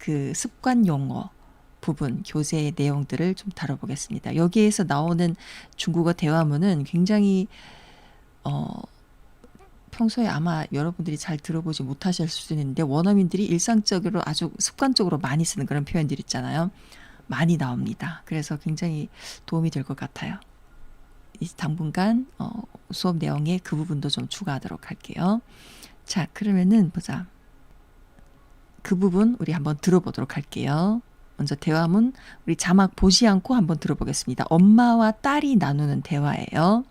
그 습관 용어 부분, 교재의 내용들을 좀 다뤄보겠습니다. 여기에서 나오는 중국어 대화문은 굉장히 평소에 아마 여러분들이 잘 들어보지 못하실 수도 있는데 원어민들이 일상적으로 아주 습관적으로 많이 쓰는 그런 표현들 있잖아요. 많이 나옵니다. 그래서 굉장히 도움이 될 것 같아요. 당분간 수업 내용에 그 부분도 좀 추가하도록 할게요. 자, 그러면은 보자. 그 부분 우리 한번 들어보도록 할게요. 먼저 대화문 우리 자막 보지 않고 한번 들어보겠습니다. 엄마와 딸이 나누는 대화예요.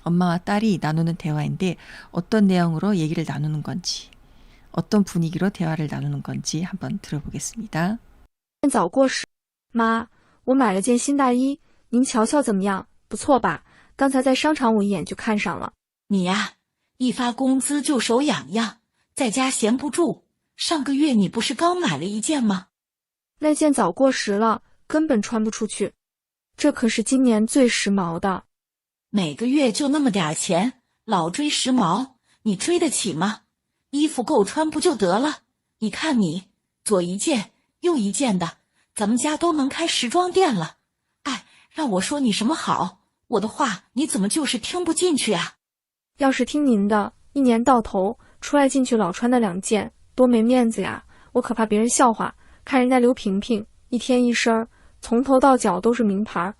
엄마와 딸이 나누는 대화인데 어떤 내용으로 얘기를 나누는 건지, 어떤 분위기로 대화를 나누는 건지 한번 들어보겠습니다. 早过时，妈，我买了件新大衣，您瞧瞧怎么样？不错吧？刚才在商场我一眼就看上了。你呀，一发工资就手痒痒，在家闲不住。上个月你不是刚买了一件吗？那件早过时了，根本穿不出去。这可是今年最时髦的。每个月就那么点钱，老追时髦，你追得起吗？衣服够穿不就得了？你看你，左一件右一件的，咱们家都能开时装店了。哎，让我说你什么好？我的话你怎么就是听不进去啊？要是听您的，一年到头出来进去老穿那2件，多没面子呀！我可怕别人笑话。看人家刘萍萍，一天一身，从头到脚都是名牌。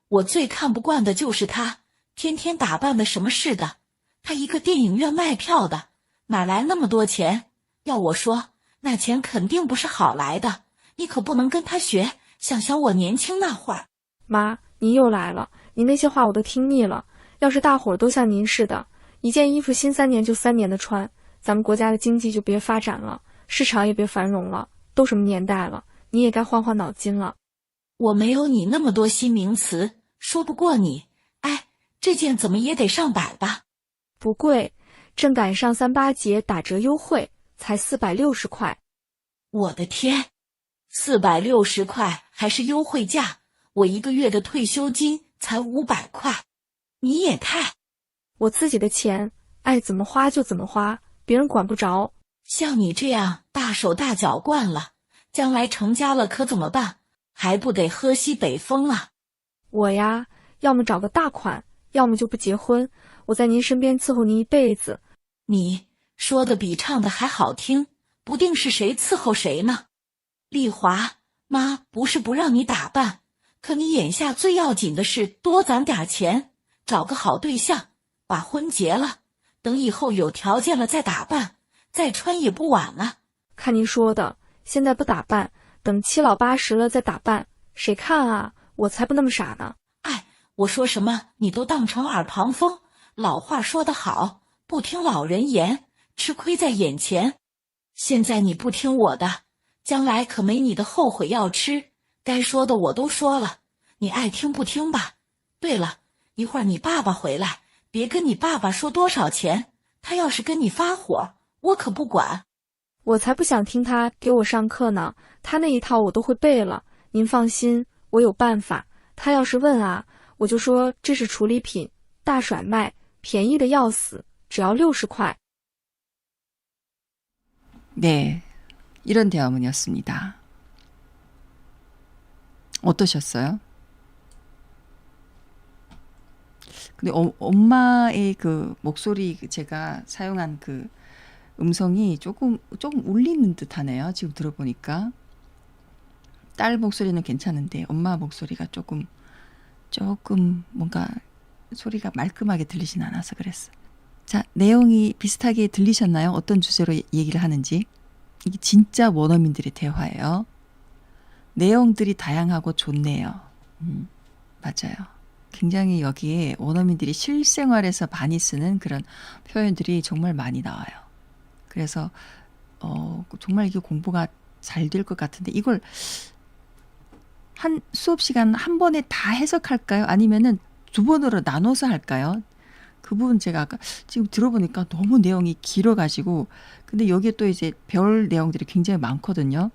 我最看不惯的就是她，天天打扮的什么似的。她一个电影院卖票的，哪来那么多钱？要我说，那钱肯定不是好来的。你可不能跟她学，想想我年轻那会儿。妈，您又来了，您那些话我都听腻了。要是大伙儿都像您似的，一件衣服新3年就3年的穿，咱们国家的经济就别发展了，市场也别繁荣了。都什么年代了，你也该换换脑筋了。我没有你那么多新名词，说不过你。哎，这件怎么也得上百吧？不贵，正赶上38节打折优惠，才460块。我的天，460块还是优惠价，我一个月的退休金才500块，你也太……我自己的钱，爱怎么花就怎么花，别人管不着。像你这样大手大脚惯了，将来成家了可怎么办？还不得喝西北风啊？我呀，要么找个大款，要么就不结婚，我在您身边伺候您一辈子。你说的比唱的还好听，不定是谁伺候谁呢。丽华，妈不是不让你打扮，可你眼下最要紧的是多攒点钱，找个好对象，把婚结了，等以后有条件了再打扮，再穿也不晚啊。看您说的，现在不打扮，等7老80了再打扮，谁看啊？我才不那么傻呢。哎，我说什么你都当成耳旁风。老话说得好，不听老人言，吃亏在眼前。现在你不听我的，将来可没你的后悔药吃。该说的我都说了，你爱听不听吧。对了，一会儿你爸爸回来，别跟你爸爸说多少钱，他要是跟你发火，我可不管。我才不想听他给我上课呢，他那一套我都会背了。您放心，我有办法。他要是问啊，我就说这是处理品，大甩卖，便宜的要死，只要60块。 네, 이런 대화문이었습니다. 어떠셨어요? 근데 엄마의 그 목소리 제가 사용한 그 음성이 조금 울리는 듯하네요. 지금 들어보니까 딸 목소리는 괜찮은데 엄마 목소리가 조금 뭔가 소리가 말끔하게 들리진 않아서 그랬어. 자, 내용이 비슷하게 들리셨나요? 어떤 주제로 얘기를 하는지. 이게 진짜 원어민들의 대화예요. 내용들이 다양하고 좋네요. 맞아요. 굉장히 여기에 원어민들이 실생활에서 많이 쓰는 그런 표현들이 정말 많이 나와요. 그래서 정말 이게 공부가 잘 될 것 같은데 이걸 한 수업 시간 한 번에 다 해석할까요? 아니면은 2번으로 나눠서 할까요? 그 부분 제가 아까 지금 들어보니까 너무 내용이 길어가지고 근데 여기에 또 이제 별 내용들이 굉장히 많거든요.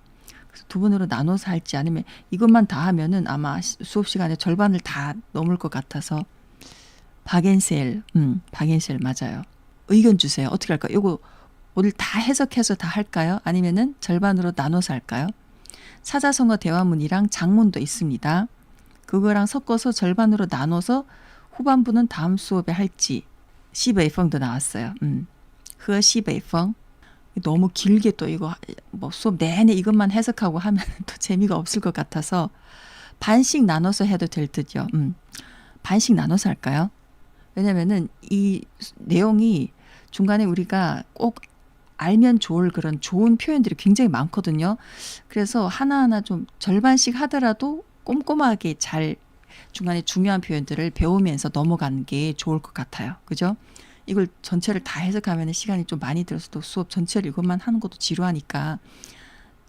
그래서 2번으로 나눠서 할지 아니면 이것만 다 하면은 아마 수업 시간에 절반을 다 넘을 것 같아서 박앤셀 맞아요. 의견 주세요. 어떻게 할까? 요거 오늘 다 해석해서 다 할까요? 아니면은 절반으로 나눠서 할까요? 사자성어 대화문이랑 장문도 있습니다. 그거랑 섞어서 절반으로 나눠서 후반부는 다음 수업에 할지. 시베이펑도 나왔어요. 허시베이펑. 너무 길게 또 이거 뭐 수업 내내 이것만 해석하고 하면 또 재미가 없을 것 같아서 반씩 나눠서 해도 될 듯요. 반씩 나눠서 할까요? 왜냐면은 이 내용이 중간에 우리가 꼭 알면 좋을 그런 좋은 표현들이 굉장히 많거든요. 그래서 하나하나 좀 절반씩 하더라도 꼼꼼하게 잘 중간에 중요한 표현들을 배우면서 넘어가는 게 좋을 것 같아요. 그죠? 이걸 전체를 다 해석하면 시간이 좀 많이 들어서 또 수업 전체를 이것만 하는 것도 지루하니까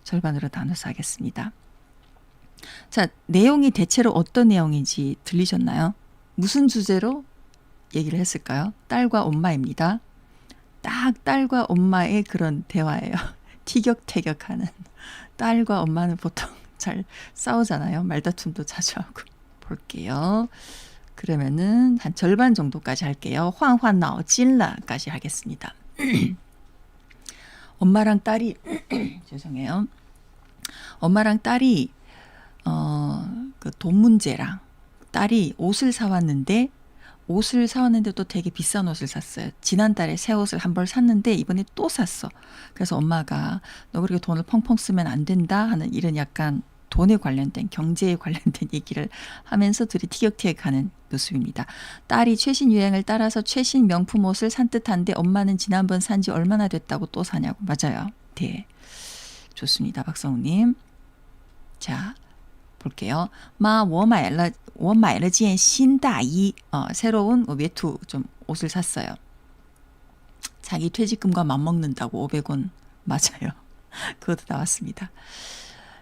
절반으로 나눠서 하겠습니다. 자, 내용이 대체로 어떤 내용인지 들리셨나요? 무슨 주제로 얘기를 했을까요? 딸과 엄마입니다. 딱 딸과 엄마의 그런 대화예요. 티격태격하는. 딸과 엄마는 보통 잘 싸우잖아요. 말다툼도 자주 하고. 볼게요. 그러면은 한 절반 정도까지 할게요. 환환나오 찔라까지 하겠습니다. 엄마랑 딸이 죄송해요. 엄마랑 딸이 그 돈 문제랑 딸이 옷을 사왔는데 또 되게 비싼 옷을 샀어요. 지난달에 새 옷을 한 벌 샀는데 이번에 또 샀어. 그래서 엄마가 너 그렇게 돈을 펑펑 쓰면 안 된다 하는 이런 약간 돈에 관련된 경제에 관련된 얘기를 하면서 둘이 티격태격하는 모습입니다. 딸이 최신 유행을 따라서 최신 명품 옷을 산 듯한데 엄마는 지난번 산 지 얼마나 됐다고 또 사냐고. 맞아요. 네, 좋습니다. 박성우님. 자, 볼게요. 마, 我买了件新大衣. 새로운 외투 좀 옷을 샀어요. 자기 퇴직금과 맞먹는다고 500원. 맞아요. 그것도 나왔습니다.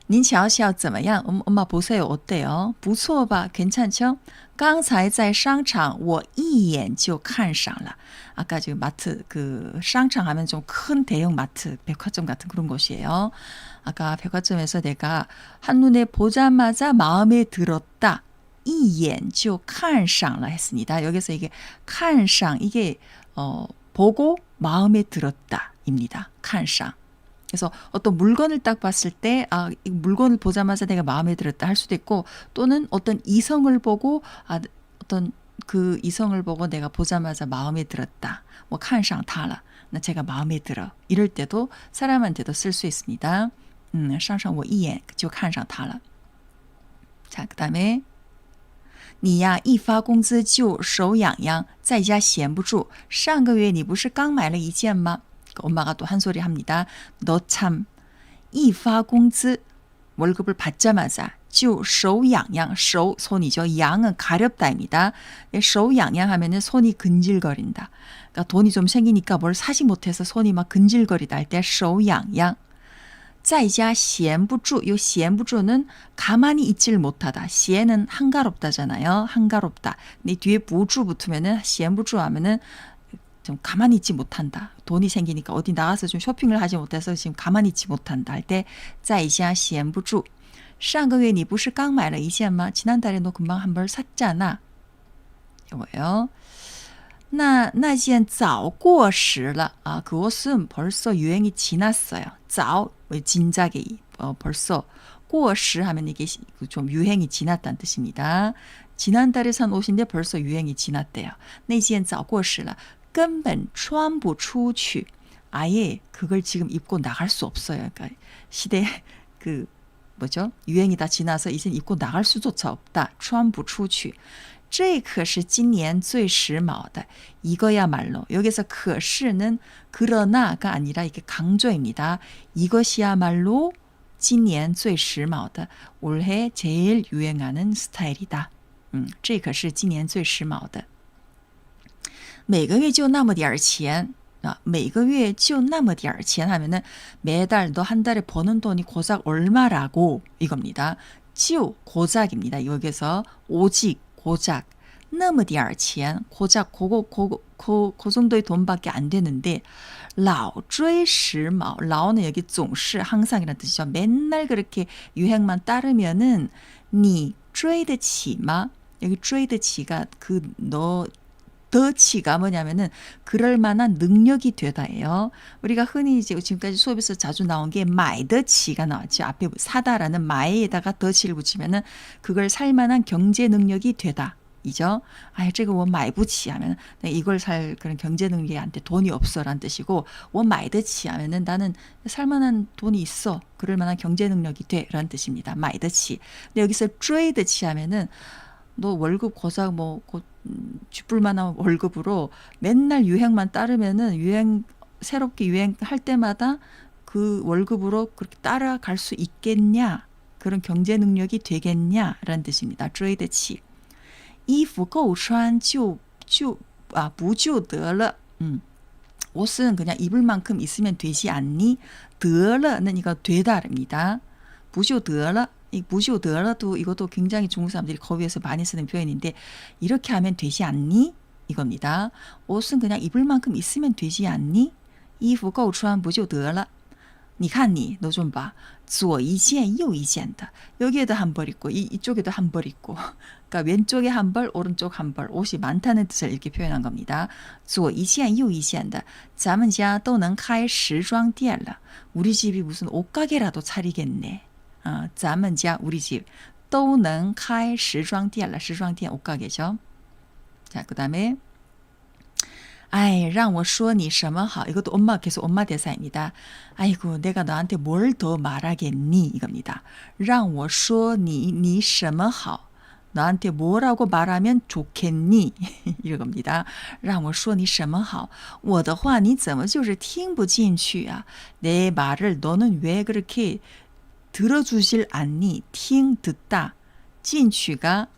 您瞧瞧怎么样? 엄마 보세요. 어때요? 不错吧? 괜찮죠? 刚才在商场我一眼就看上了. 아까 지금 마트 그商场 하면 좀 큰 대형 마트, 백화점 같은 그런 곳이에요. 아까 백화점에서 내가 한눈에 보자마자 마음에 들었다. 一眼就看上了 했습니다. 여기서 이게 看上 이게 보고 마음에 들었다입니다. 看上. 그래서 어떤 물건을 딱 봤을 때 이 물건을 보자마자 내가 마음에 들었다 할 수도 있고 또는 어떤 이성을 보고 어떤 그 이성을 보고 내가 보자마자 마음에 들었다. 뭐 看上他了. 나 제가 마음에 들어. 이럴 때도 사람한테도 쓸 수 있습니다. 上上我一眼就看上他了. 자, 그다음에 你呀一发工资就手痒痒在家闲不住上个月你不是刚买了一件吗? 엄마가 또 한 소리 합니다. 너 참, 一发工资 월급을 받자마자 就手痒痒 手 손이죠. 양은 가렵다입니다. 手痒痒 하면은 손이 근질거린다. 그러니까 돈이 좀 생기니까 뭘 사지 못해서 손이 막 근질거리다 할 때 手痒痒. 在家闲不住, 요 闲不住는 가만히 있질 못하다. 闲은 한가롭다잖아요. 한가롭다. 근데 뒤에 不住 붙으면은 闲不住 하면은 좀 가만히 있지 못한다. 돈이 생기니까 어디 나가서 좀 쇼핑을 하지 못해서 지금 가만히 있지 못한다 할 때 在家闲不住. 上个月你不是刚买了一件吗? 지난달에 너 금방 한 벌 샀잖아. 이거예요. 那件早过时了. 그 옷은 벌써 유행이 지났어요. 早 진작에 벌써 过时 하면 이게 좀 유행이 지났다는 뜻입니다. 지난달에 산 옷인데 벌써 유행이 지났대요. 那件早过时了. 根本穿不出去. 아예 그걸 지금 입고 나갈 수 없어요. 그러니까 시대 그 뭐죠? 유행이 다 지나서 이젠 입고 나갈 수조차 없다. 穿不出去. 这可是今年最时髦的. 이거야말로 여기서 可是는 그러나가 아니라 이게 강조입니다. 이것이야말로 今年最时髦的. 올해 제일 유행하는 스타일이다. 这可是今年最时髦的. 每个月就那么点钱. 每个月就那么点钱 하면은 매달 너 한 달에 버는 돈이 고작 얼마라고 이겁니다. 就 고작입니다. 여기서 오직 고작 那么点钱 고작 그 정도의 돈밖에 안 되는데 老追时髦 老는 여기 总是 항상이라는 뜻이죠. 맨날 그렇게 유행만 따르면은 你追得起吗? 여기 追得起가 그 너 더치가 뭐냐면은 그럴 만한 능력이 되다예요. 우리가 흔히 이제 지금까지 수업에서 자주 나온 게 마이더치가 나왔죠. 앞에 사다라는 마에다가 더치를 붙이면은 그걸 살 만한 경제 능력이 되다. 이죠. 아, 这个我买不起 하면 이걸 살 그런 경제 능력이 안 돼. 돈이 없어라는 뜻이고 我买得起 하면은 나는 살 만한 돈이 있어. 그럴 만한 경제 능력이 돼라는 뜻입니다. 买得起. 근데 여기서 追得起 하면은 너 월급 고작 뭐 쥐뿔 만한 월급으로 맨날 유행만 따르면은 새롭게 유행할 때마다 그 월급으로 그렇게 따라갈 수 있겠냐? 그런 경제 능력이 되겠냐라는 뜻입니다. 追得起. 衣服够穿不就得了. 옷은 그냥 입을 만큼 있으면 되지 않니? 得了는 이거 되다입니다. 不就得了. 이 不就得了도 이것도 굉장히 중국 사람들이 거기에서 많이 쓰는 표현인데 이렇게 하면 되지 않니? 이겁니다. 옷은 그냥 입을 만큼 있으면 되지 않니? 衣服够穿不就得了. 你看你, 너 좀 봐. 左一件右一件的. 여기에도 한 벌 있고 이쪽에도 한 벌 있고. 그러니까 왼쪽에 한 벌, 오른쪽 한 벌. 옷이 많다는 뜻을 이렇게 표현한 겁니다. 左一件右一件的. 咱们家都能开时装店了. 우리 집이 무슨 옷가게라도 차리겠네. 咱们家 우리 집 都能开时装店了. 时装店 옷가게죠. 자, 그다음에 哎，让我说你什么好. 이것도 엄마 계속 엄마 대사입니다. 아이고, 내가 너한테 뭘 더 말하겠니? 이겁니다. 让我说你什么好. 너한테 뭐라고 말하면 좋겠니? 이겁니다. 让我说你什么好. 我的话你怎么就是听不进去啊? 내 말을 너는 왜 그렇게 들어주질 않니? 听 듣다. 进去가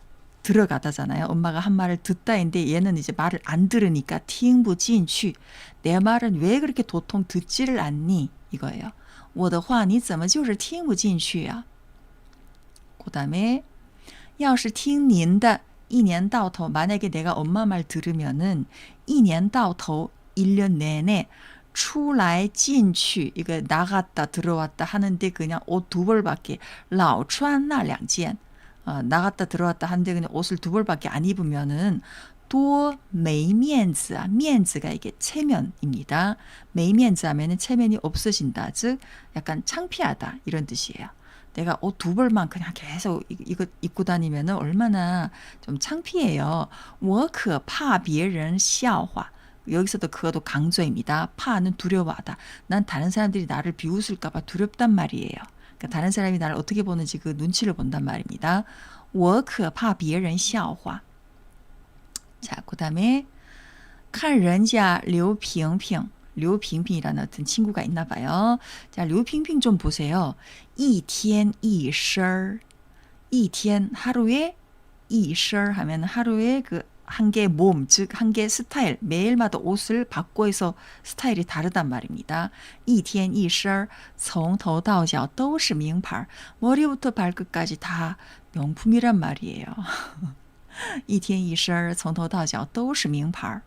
들어가다잖아요. 엄마가 한 말을 듣다인데 얘는 이제 말을 안 들으니까 听不进去. 내 말은 왜 그렇게 도통 듣지를 않니? 이거예요. 我的话你怎么就是听不进去啊? 그다음에 要是听您的一年到头 만약에 내가 엄마 말 들으면은 一年到头 1년 내내 出来进去 이거 나갔다 들어왔다 하는데 그냥 옷 두 벌밖에 老穿那两件 나갔다 들어왔다 하는데 그냥 옷을 두 벌밖에 안 입으면은 또 메이면즈, 면즈가 이게 체면입니다. 메이면즈 하면은 체면이 없어진다, 즉 약간 창피하다 이런 뜻이에요. 내가 옷 두 벌만 그냥 계속 이거 입고 다니면은 얼마나 좀 창피해요. 我可怕别人笑话. 여기서도 그것도 강조입니다. 파는 두려워하다. 난 다른 사람들이 나를 비웃을까봐 두렵단 말이에요. 그러니까 다른 사람이 나를 어떻게 보는지 그 눈치를 본단 말입니다. 我可怕别人笑话. 자, 그다음에 看人家刘萍萍. 류핑핑이라는 어떤 친구가 있나 봐요. 자, 류핑핑 좀 보세요. 一天一身, 一天 하루에 一身 하면 하루에 그 한 개의 몸, 즉 한 개의 스타일, 매일마다 옷을 바꿔 해서 스타일이 다르단 말입니다. 一天一身从头到脚都是名牌. 머리부터 발끝까지 다 명품이란 말이에요. 一天一身从头到脚都是名牌.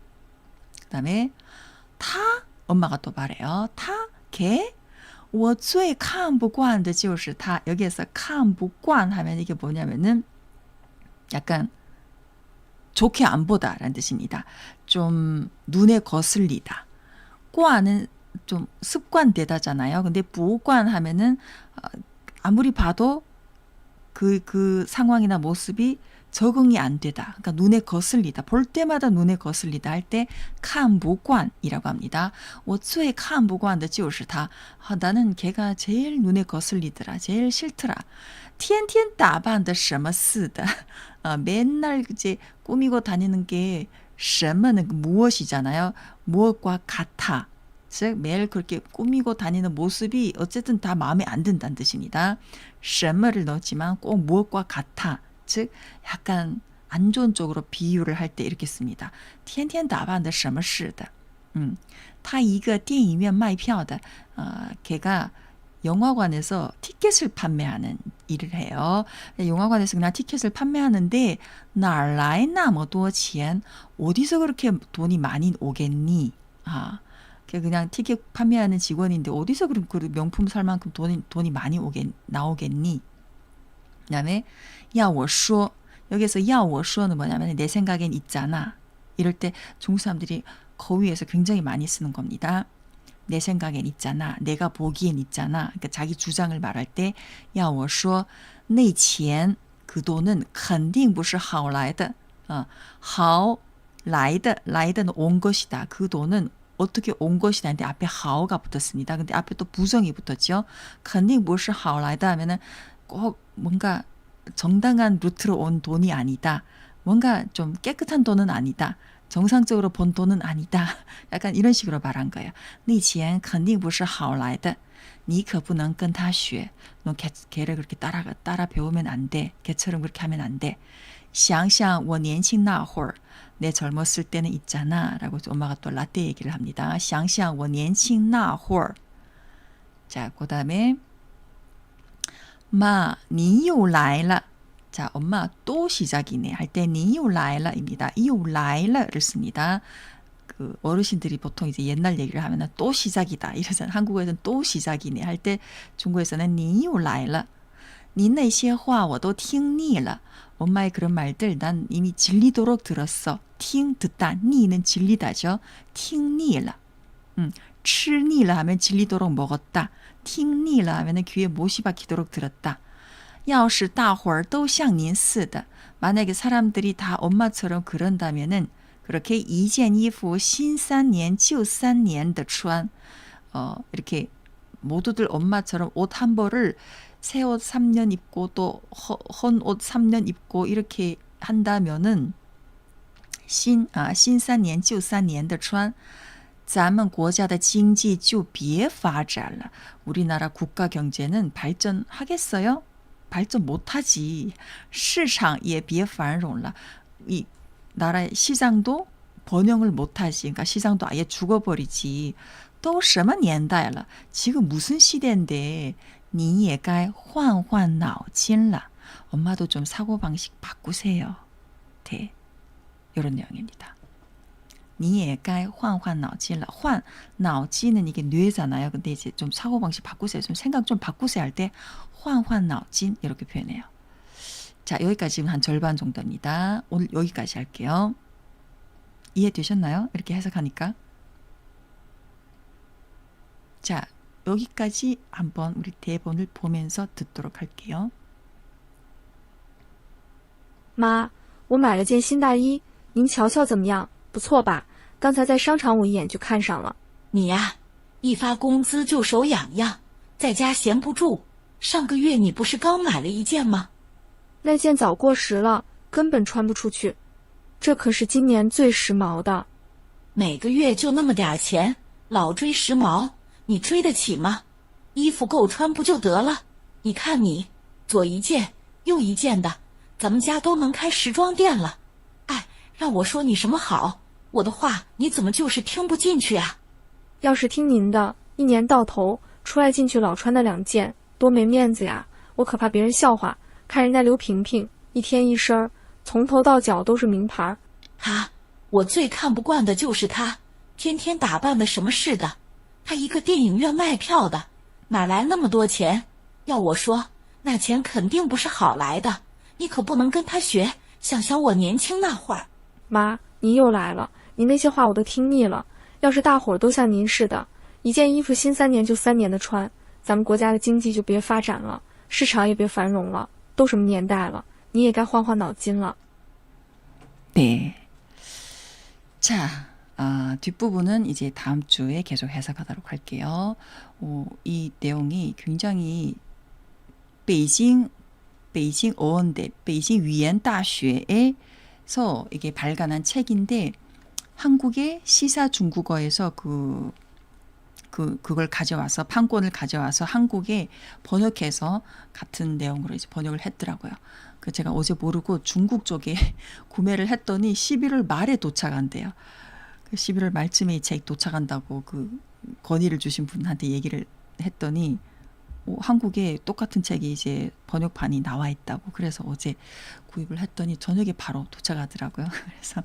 그다음에 他 엄마가 또 말해요. 他 걔? 我最看不惯的就是他. 여기에서 看不惯 하면 이게 뭐냐면은 약간 좋게 안 보다라는 뜻입니다. 좀 눈에 거슬리다. 꽈는 좀 습관되다잖아요. 근데 부관 하면은 아무리 봐도 그 상황이나 모습이 적응이 안 되다. 그러니까 눈에 거슬리다. 볼 때마다 눈에 거슬리다 할 때看不惯이라고 합니다. 我最看不惯的就是他. 나는 걔가 제일 눈에 거슬리더라. 제일 싫더라. 天天打扮的什么似的. 맨날 이제 꾸미고 다니는 게 什么는 무엇이잖아요. 무엇과 같아. 즉 매일 그렇게 꾸미고 다니는 모습이 어쨌든 다 마음에 안 든다는 뜻입니다. 什么를 넣었지만 꼭 무엇과 같아. 즉 약간 안 좋은 쪽으로 비유를 할 때 이렇게 씁니다. 天天打扮的什么似的. 他一个电影院卖票的. 걔가 영화관에서 티켓을 판매하는 일을 해요. 영화관에서 그냥 티켓을 판매하는데 哪来那么多钱? 어디서 그렇게 돈이 많이 오겠니? 그냥 티켓 판매하는 직원인데 어디서 그럼 그 명품 살 만큼 돈이 많이 나오겠니? 그다음에 要我说 여기서 要我说는 뭐냐면 내 생각엔 있잖아. 이럴 때 중국 사람들이 거위에서 굉장히 많이 쓰는 겁니다. 내 생각엔 있잖아. 내가 보기엔 있잖아. 그러니까 자기 주장을 말할 때, 要我说那钱 그 돈은 肯定不是好来的. 好来的, 来的는 온 것이다. 그 돈은 어떻게 온 것이다. 근데 앞에 好가 붙었습니다. 근데 앞에 또 부정이 붙었죠. 肯定不是好来的 하면은 꼭 뭔가 정당한 루트로 온 돈이 아니다. 뭔가 좀 깨끗한 돈은 아니다. 정상적으로 본 돈은 아니다. 약간 이런 식으로 말한 거예요. 那钱肯定不是好来的. 你可不能跟他学. 너 걔를 그렇게 따라 배우면 안 돼. 걔처럼 그렇게 하면 안 돼. 想想我年轻那会儿. 내 젊었을 때는 있잖아. 라고 엄마가 또 라떼 얘기를 합니다. 想想我年轻那会儿. 자, 그 다음에 妈,你又来了. 자, 엄마 또 시작이네. 할 때你又来了입니다. 又来了를 씁니다. 그 어르신들이 보통 이제 옛날 얘기를 하면은 또 시작이다 이러잖아요. 한국어에서는 또 시작이네. 할 때 중국에서는 你又来了. 你那些话我都听腻了. 엄마의 그런 말들 난 이미 질리도록 들었어. 听 듣다. 腻는 질리다죠. 听腻了. 吃腻了 하면 질리도록 먹었다. 听腻了 하면 귀에 못이 박히도록 들었다. 要是大伙儿都像您似的. 만약에 사람들이 다 엄마처럼 그런다면은 그렇게 一件衣服新3年旧3年的穿. 이렇게 모두들 엄마처럼 옷 한 벌을 새 옷 3년 입고 또 헌 옷 3년 입고 이렇게 한다면은 新3年旧3年的穿. 咱们国家的经济就别发展了. 우리나라 국가 경제는 발전하겠어요? 발전 못하지. 市场也别繁荣了. 이 나라의 시장도 번영을 못하지. 그러니까 시장도 아예 죽어버리지. 또 什么年代了? 지금 무슨 시대인데 你也该换换脑筋了. 엄마도 좀 사고방식 바꾸세요. 네. 이런 내용입니다. 你也该换换脑筋了. 换, 脑筋은 이게 뇌잖아요. 근데 이제 좀 사고방식 바꾸세요. 좀 생각 좀 바꾸세요 할 때 换换脑筋 이렇게 표현해요. 자, 여기까지 지금 한 절반 정도입니다. 오늘 여기까지 할게요. 이해되셨나요? 이렇게 해석하니까. 자, 여기까지 한번 우리 대본을 보면서 듣도록 할게요. 妈，我买了件新大衣，您瞧瞧怎么样？不错吧？刚才在商场我一眼就看上了。你呀，一发工资就手痒痒，在家闲不住。上个月你不是刚买了一件吗？那件早过时了，根本穿不出去。这可是今年最时髦的。每个月就那么点钱，老追时髦，你追得起吗？衣服够穿不就得了？你看你，左一件右一件的，咱们家都能开时装店了。哎，让我说你什么好？我的话你怎么就是听不进去啊？要是听您的，一年到头出来进去老穿那2件，多没面子呀！我可怕别人笑话。看人家刘萍萍一天一身，从头到脚都是名牌。我最看不惯的就是她，天天打扮的什么似的。她一个电影院卖票的，哪来那么多钱？要我说，那钱肯定不是好来的。你可不能跟她学。想想我年轻那会儿。妈，您又来了，您那些话我都听腻了。要是大伙儿都像您似的，一件衣服新3年就3年的穿，咱们国家的经济就别发展了，市场也别繁荣了。都什么年代了，你也该换换脑筋了。 네. 자, 뒷부분은 이제 다음 주에 계속 해석하도록 할게요. 이 내용이 굉장히 베이징 어원대, 베이징 위엔 다쉐에서 이게 발간한 책인데 한국의 시사 중국어에서 그걸 가져와서 판권을 가져와서 한국에 번역해서 같은 내용으로 이제 번역을 했더라고요. 그 제가 어제 모르고 중국 쪽에 구매를 했더니 11월 말에 도착한대요. 11월 말쯤에 이 책 도착한다고 그 건의를 주신 분한테 얘기를 했더니 한국에 똑같은 책이 이제 번역판이 나와 있다고. 그래서 어제 구입을 했더니 저녁에 바로 도착하더라고요. 그래서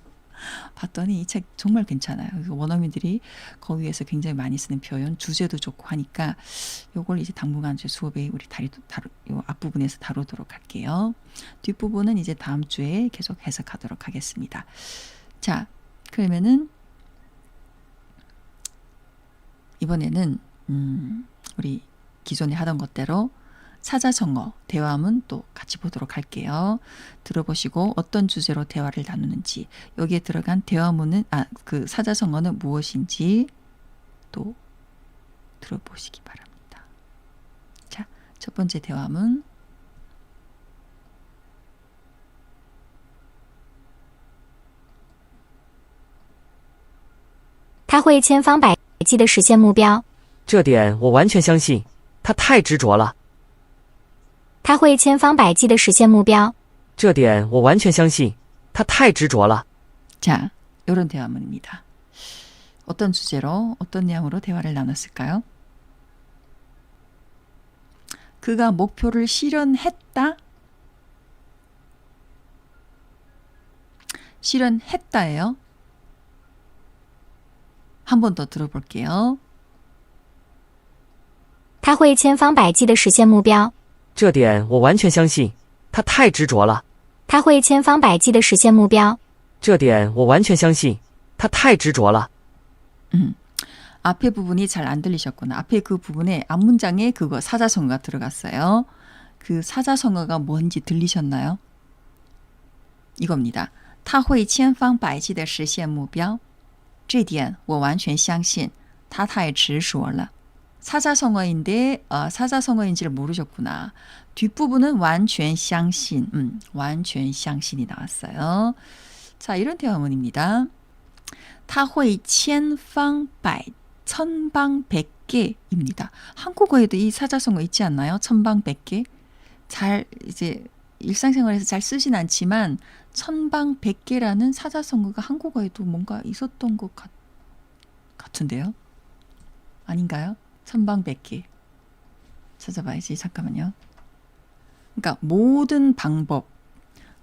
봤더니 이 책 정말 괜찮아요. 원어민들이 거기에서 굉장히 많이 쓰는 표현, 주제도 좋고 하니까 요걸 이제 당분간 제 수업에 우리 요 앞부분에서 다루도록 할게요. 뒷부분은 이제 다음 주에 계속 해석하도록 하겠습니다. 자, 그러면은 이번에는 우리 기존에 하던 것대로 사자성어 대화문 또 같이 보도록 할게요. 들어보시고 어떤 주제로 대화를 나누는지, 여기에 들어간 대화문은 그 사자성어는 무엇인지 또 들어보시기 바랍니다. 자, 첫 번째 대화문. 他会千方百计地实现目标。这点我完全相信，他太执着了。他会千方百计地实现目标。这点我完全相信，他太执着了。 자, 이런 대화문입니다. 어떤 주제로, 어떤 내용으로 대화를 나눴을까요? 그가 목표를 실현했다? 실현했다예요. 한 번 더 들어볼게요. 他会千方百计地实现目标。这点我完全相信，他太执着了。他会千方百计地实现目标。这点我完全相信，他太执着了。 앞에 부분이 잘 안 들리셨구나. 앞에 그 부분에 앞문장에 그거 사자성어가 들어갔어요. 그 사자성어가 뭔지 들리셨나요? 이겁니다. 他会千方百计地实现目标这点我完全相信他太执着了 사자성어인데 사자성어인지를 모르셨구나. 뒷부분은 完全相信 完全相信이 나왔어요. 자, 이런 대화문입니다. 他会千方百천방백계입니다. 한국어에도 이 사자성어 있지 않나요? 천방백계. 잘 이제 일상생활에서 잘 쓰진 않지만 천방백계라는 사자성어가 한국어에도 뭔가 있었던 것 같은데요. 아닌가요? 천방백계. 찾아봐야지. 잠깐만요. 그러니까 모든 방법,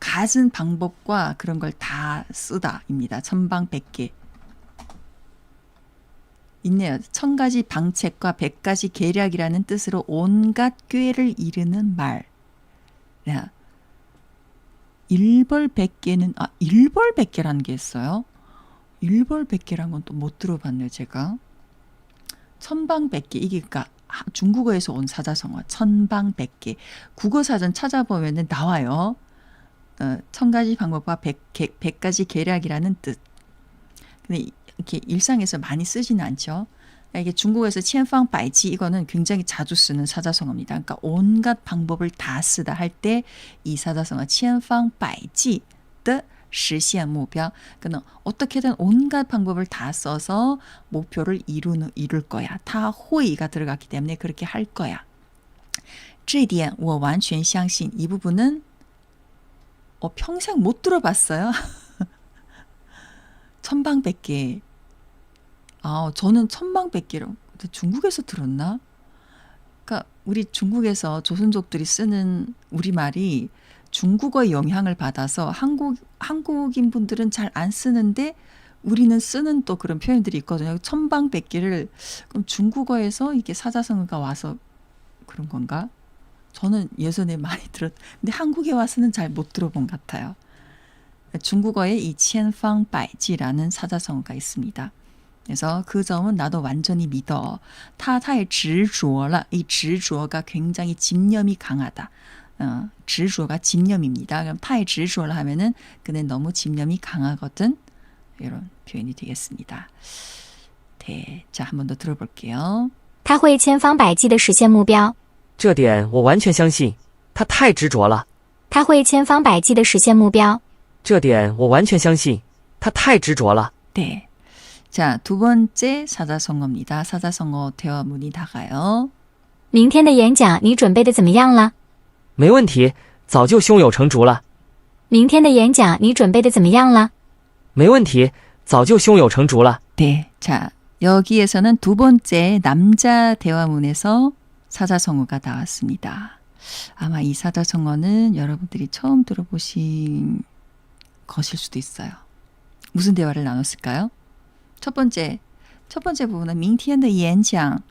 갖은 방법과 그런 걸 다 쓰다입니다. 천방백계. 있네요. 1000가지 방책과 100가지 계략이라는 뜻으로 온갖 꾀를 이르는 말. 야, 일벌백계는 일벌백계라는 게 있어요. 일벌백계라는 건 또 못 들어봤네요, 제가. 천방백계, 이게 그러니까 중국어에서 온 사자성어 천방백계. 국어사전 찾아보면 나와요. 1000가지 방법과 100가지 계략이라는 뜻. 근데 이렇게 일상에서 많이 쓰지는 않죠. 이게 중국에서 千方百计 이거는 굉장히 자주 쓰는 사자성어입니다. 그러니까 온갖 방법을 다 쓰다 할 때 이 사자성어 千方百计的实现目标. 그는 어떻게든 온갖 방법을 다 써서 목표를 이룰 거야. 다 호의가 들어갔기 때문에 그렇게 할 거야. 这点我完全相信. 이 부분은 평생 못 들어봤어요. 천방백계. 저는 천방백계로 중국에서 들었나? 그러니까 우리 중국에서 조선족들이 쓰는 우리말이 중국어의 영향을 받아서 한국인 분들은 잘 안 쓰는데 우리는 쓰는 또 그런 표현들이 있거든요. 천방백계를 그럼 중국어에서 이게 사자성어가 와서 그런 건가? 저는 예전에 많이 근데 한국에 와서는 잘 못 들어본 것 같아요. 중국어에 이 千方百计라는 사자성어가 있습니다. 그래서 그 점은 나도 완전히 믿어. 他太执着了. 이 执着가 굉장히 집념이 강하다. 执着가 집념입니다. 그럼 太执着了 하면은 그는 너무 집념이 강하거든. 이런 표현이 되겠습니다. 네, 자, 한 번 더 들어볼게요. 他会千方百计地实现目标。这点我完全相信，他太执着了。他会千方百计地实现目标。这点我完全相信，他太执着了。 네. 자, 두 번째 사자성어입니다. 사자성어 대화문이 다가요. 明天的演讲你准备的怎么样了？没问题，早就胸有成竹了。明天的演讲你准备的怎么样了？没问题，早就胸有成竹了。 네. 자, 여기에서는 두 번째 남자 대화문에서 사자성어가 나왔습니다. 아마 이 사자성어는 여러분들이 처음 들어보신 것일 수도 있어요. 무슨 대화를 나눴을까요? 첫 번째 부분은 明天的演讲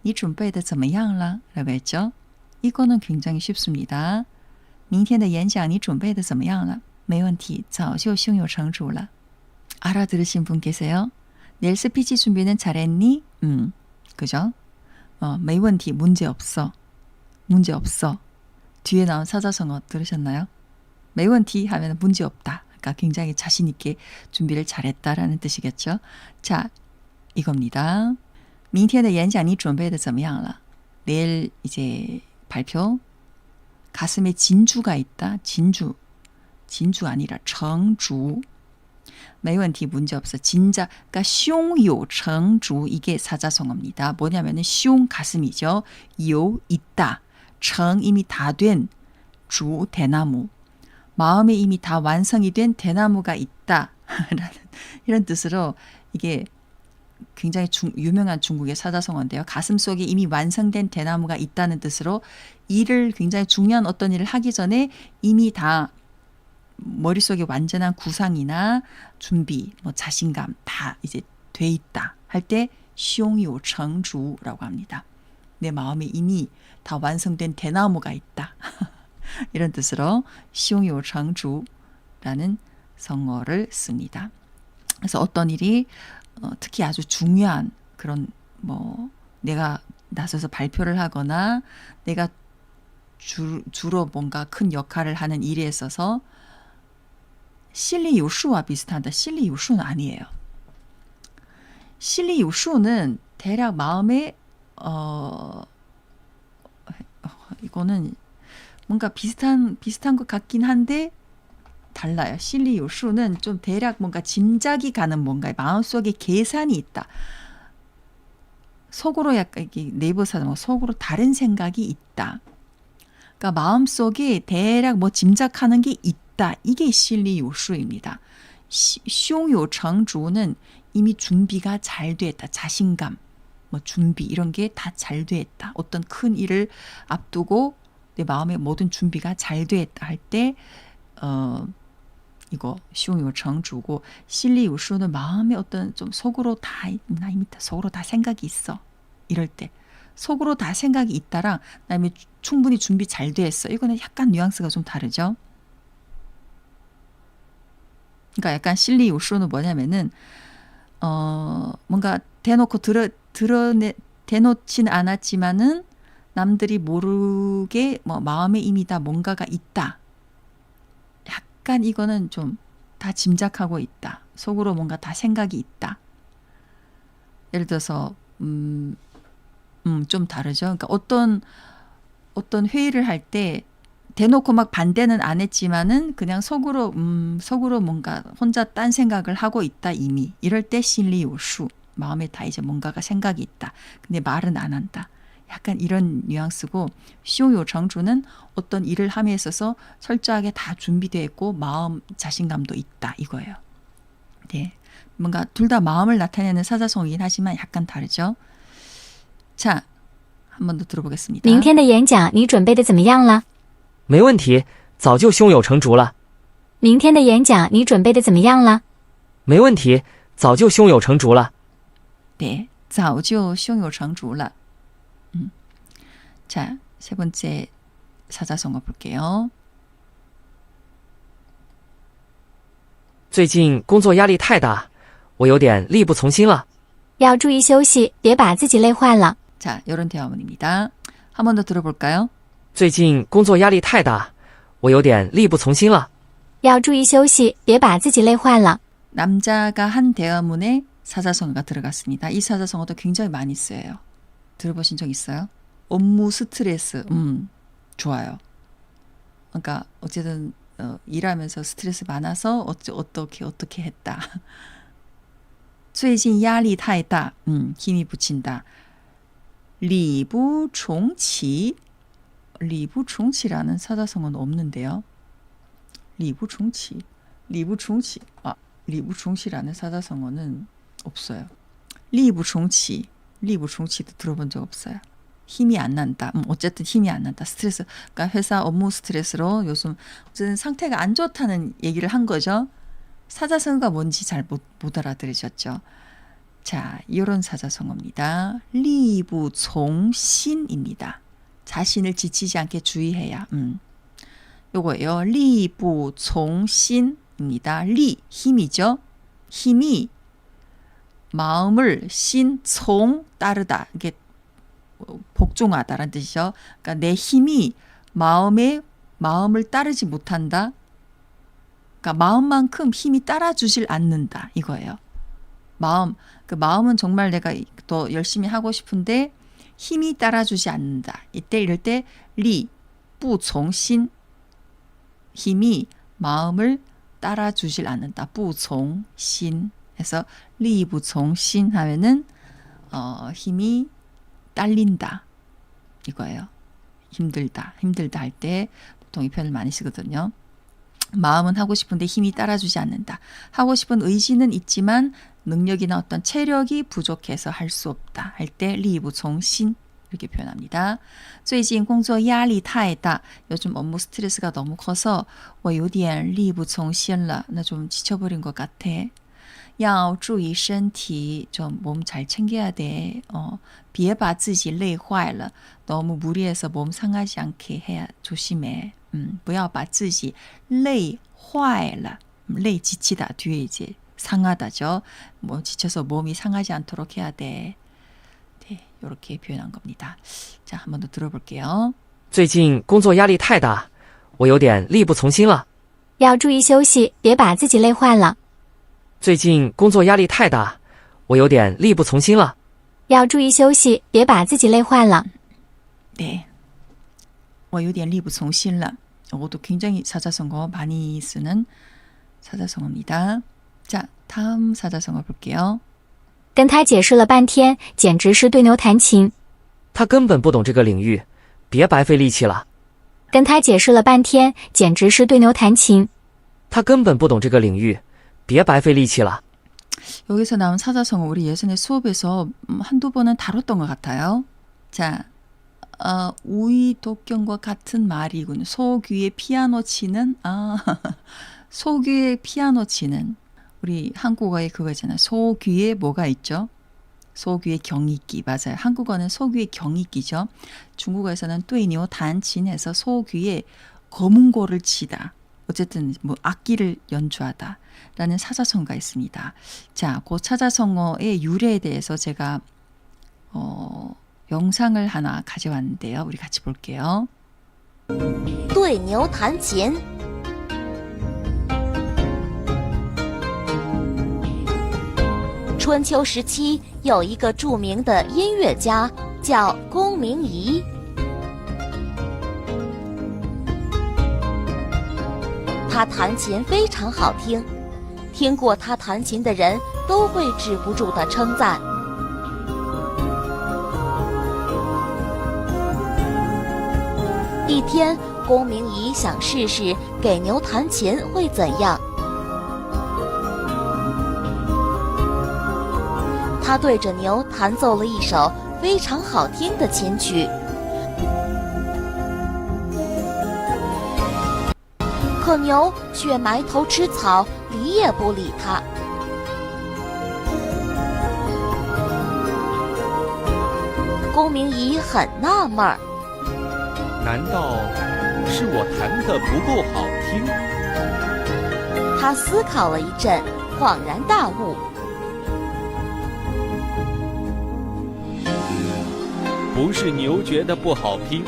你准备的怎么样了? 라고 했죠. 이거는 굉장히 쉽습니다. 明天的演讲你准备的怎么样了? 没问题，早就胸有成竹了. 알아들으신 분 계세요? 내일 스피치 준비는 잘했니? 그죠? 没问题, 문제 없어. 문제 없어. 뒤에 나온 사자성어 들으셨나요? 没问题 하면 문제 없다. 그러니까 굉장히 자신 있게 준비를 잘했다라는 뜻이겠죠. 자, 이겁니다. 明天的演讲你准备的怎么样了? 내일 이제 발표. 가슴에 진주가 있다. 진주 아니라 정주. 没问题, 문제 없어. 진짜, 그러니까 胸有成竹 이게 사자성어입니다. 뭐냐면은 胸 가슴이죠. 有 있다. 成 이미 다 된. 주 대나무. 마음에 이미 다 완성이 된 대나무가 있다. 라는 이런 뜻으로 이게 굉장히 유명한 중국의 사자성어인데요. 가슴속에 이미 완성된 대나무가 있다는 뜻으로 일을 굉장히 중요한 어떤 일을 하기 전에 이미 다 머릿속에 완전한 구상이나 준비, 뭐 자신감 다 이제 돼 있다 할 때 胸有成竹라고 합니다. 내 마음에 이미 다 완성된 대나무가 있다. 이런 뜻으로 胸有成竹라는 성어를 씁니다. 그래서 어떤 일이 특히 아주 중요한 그런 뭐 내가 나서서 발표를 하거나 내가 주로 뭔가 큰 역할을 하는 일에 있어서 心里有数와 비슷한데 心里有数는 아니에요. 心里有数는 대략 마음에 이거는 뭔가 비슷한 것 같긴 한데 달라요. 心里有数는 좀 대략 뭔가 짐작이 가는 뭔가 마음속에 계산이 있다. 속으로 약간 네이버사는 뭐 속으로 다른 생각이 있다. 그러니까 마음속에 대략 뭐 짐작하는 게 있다. 이게 心里有数입니다. 胸有成竹는 이미 준비가 잘 됐다. 자신감, 뭐 준비 이런 게 다 잘 됐다. 어떤 큰 일을 앞두고 내 마음의 모든 준비가 잘 됐다 할 때 이거 胸有成竹고 心里有数는 마음에 어떤 좀 속으로 다 나 이미 속으로 다 생각이 있어. 이럴 때 속으로 다 생각이 있다랑 그다음에 충분히 준비 잘 됐어. 이거는 약간 뉘앙스가 좀 다르죠. 그러니까 약간 心里有数는 뭐냐면은 뭔가 대놓고 대놓지는 않았지만은 남들이 모르게 뭐 마음에 이미 다 뭔가가 있다. 약간 이거는 좀 다 짐작하고 있다. 속으로 뭔가 다 생각이 있다. 예를 들어서 좀 다르죠. 그러니까 어떤 회의를 할 때 대놓고 막 반대는 안 했지만은 그냥 속으로 뭔가 혼자 딴 생각을 하고 있다 이미. 이럴 때 心里有数 마음에 다 이제 뭔가가 생각이 있다. 근데 말은 안 한다. 약간 이런 뉘앙스고 胸有成竹는 어떤 일을 함에 있어서 철저하게 다 준비되어 있고 마음 자신감도 있다 이거예요. 네, 뭔가 둘 다 마음을 나타내는 사자성어이긴 하지만 약간 다르죠. 자, 한 번 더 들어보겠습니다. 明天的演讲你准备的怎么样了？没问题，早就胸有成竹了。明天的演讲你准备的怎么样了？没问题，早就胸有成竹了。 네, 早就胸有成竹了. 자, 세 번째 사자성어 볼게요. 最近工作压力太大，我有点力不从心了。要注意休息，别把自己累坏了。 자, 이런 대화문입니다. 한 번 더 들어볼까요? 最近工作压力太大，我有点力不从心了。要注意休息，别把自己累坏了。 남자가 한 대화문에 사자성어가 들어갔습니다. 이 사자성어도 굉장히 많이 쓰여요. 들어보신 적 있어요? 업무 스트레스, 좋아요. 그러니까 어쨌든 일하면서 스트레스 많아서 어떻게 했다. 最近压力太大, 힘이 붙인다. 理不重启, 理不重启라는 사자성어는 없는데요. 理不重启, 理不重启, 理不重启라는 사자성어는 없어요. 力不重启, 力不重启도 들어본 적 없어요. 힘이 안 난다. 어쨌든 힘이 안 난다. 스트레스. 그러니까 회사 업무 스트레스로 요즘 어쨌든 상태가 안 좋다는 얘기를 한 거죠. 사자성어가 뭔지 잘 못 알아들으셨죠. 자, 이런 사자성어입니다. 力不从心입니다. 자신을 지치지 않게 주의해야. 요거예요. 力不从心입니다. 리, 힘이죠. 힘이 마음을 신从 따르다. 이게 복종하다라는 뜻이죠. 그러니까 내 힘이 마음을 따르지 못한다. 그러니까 마음만큼 힘이 따라주질 않는다. 이거예요. 그 마음은 정말 내가 더 열심히 하고 싶은데 힘이 따라주지 않는다. 이럴 때 리, 부从신, 힘이 마음을 따라주질 않는다. 부从신 해서 리 부从신 하면은 힘이 딸린다. 이거예요. 힘들다 할 때 보통 이 표현을 많이 쓰거든요. 마음은 하고 싶은데 힘이 따라주지 않는다. 하고 싶은 의지는 있지만 능력이나 어떤 체력이 부족해서 할 수 없다. 할 때力不从心 이렇게 표현합니다. 最近工作压力太大. 요즘 업무 스트레스가 너무 커서 我有点力不从心了. 나 좀 지쳐버린 것 같아. 要注意身体, 좀 몸 잘 챙겨야 돼. 别把自己累坏了. 너무 무리해서 몸 상하지 않게 해야 조심해. 不要把自己累坏了. 累 지치다 뒤에 이제 상하다죠. 뭐 지쳐서 몸이 상하지 않도록 해야 돼. 네, 이렇게 표현한 겁니다. 자, 한 번 더 들어볼게요. 最近工作压力太大，我有点力不从心了。要注意休息，别把自己累坏了。最近工作压力太大，我有点力不从心了。要注意休息，别把自己累坏了。 네, 我有点力不从心了. 이것도 굉장히 사자성어 많이 쓰는 사자성어입니다. 자, 다음 사자성어 볼게요. 跟他解释了半天，简直是对牛弹琴。他根本不懂这个领域，别白费力气了。跟他解释了半天，简直是对牛弹琴。他根本不懂这个领域，别白费力气了。 여기서 나온 사자성어 우리 예전에 수업에서 한두 번은 다뤘던 것 같아요. 자, 우이독경과 같은 말이군요. 소귀에 피아노 치는, 소귀에 피아노 치는. 우리 한국어에 그거 있잖아요. 소귀에 뭐가 있죠? 소귀의 경익기. 맞아요. 한국어는 소귀의 경익기죠. 중국어에서는 뚜이니오 단친해서 소귀에 거문고를 치다. 어쨌든 뭐 악기를 연주하다 라는 사자성어가 있습니다. 자, 그 사자성어의 유래에 대해서 제가 영상을 하나 가져왔는데요. 우리 같이 볼게요. 对牛弹琴。春秋时期有一个著名的音乐家叫公明仪，他弹琴非常好听，听过他弹琴的人都会止不住的称赞。一天，公明仪想试试给牛弹琴会怎样。他对着牛弹奏了一首非常好听的琴曲，可牛却埋头吃草，理也不理他。公明仪很纳闷儿，难道是我弹得不够好听？他思考了一阵，恍然大悟。不是牛觉得不好听，